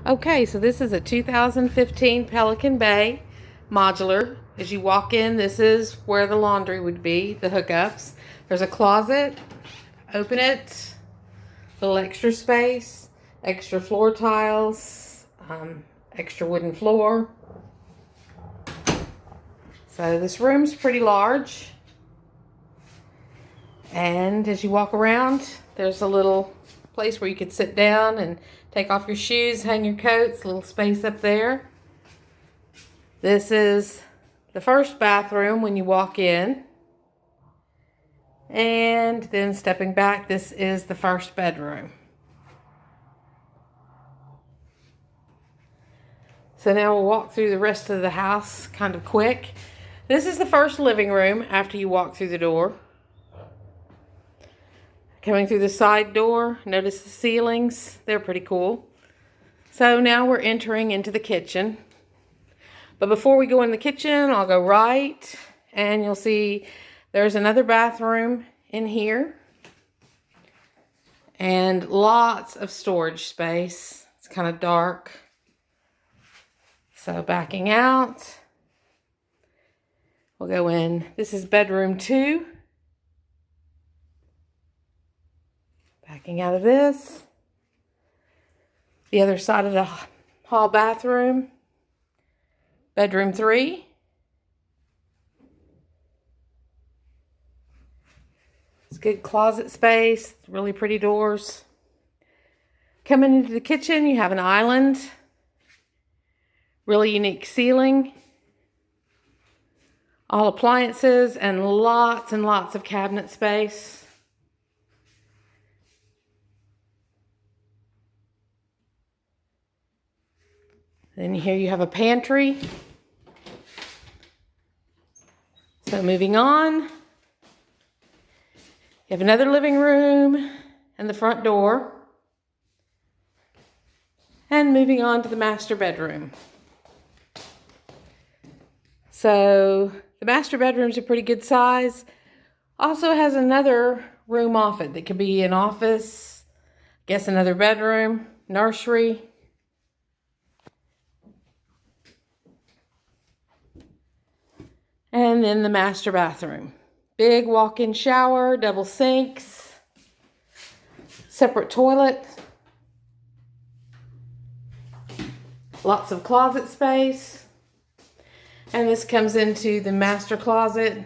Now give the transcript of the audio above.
Okay, so this is a 2015 Pelican Bay Modular. As you walk in, this is where the laundry would be, the hookups. There's a closet. Open it. Little extra space. Extra floor tiles. Extra wooden floor. So this room's pretty large. And as you walk around, there's a little place where you could sit down and take off your shoes, hang your coats, a little space up there. This is the first bathroom when you walk in. And then stepping back, this is the first bedroom. So now we'll walk through the rest of the house kind of quick. This is the first living room after you walk through the door. Coming through the side door, notice the ceilings. They're pretty cool. So now we're entering into the kitchen. But before we go in the kitchen, I'll go right, and you'll see there's another bathroom in here. And lots of storage space. It's kind of dark. So backing out, we'll go in. This is bedroom 2. Backing out of this. The other side of the hall bathroom. Bedroom 3. It's good closet space. Really pretty doors. Coming into the kitchen, you have an island. Really unique ceiling. All appliances and lots of cabinet space. Then here you have a pantry. So moving on, you have another living room and the front door. And moving on to the master bedroom. So the master bedroom's a pretty good size. Also has another room off it that could be an office, I guess another bedroom, nursery. And then the master bathroom. Big walk-in shower, double sinks, separate toilet, lots of closet space. And this comes into the master closet.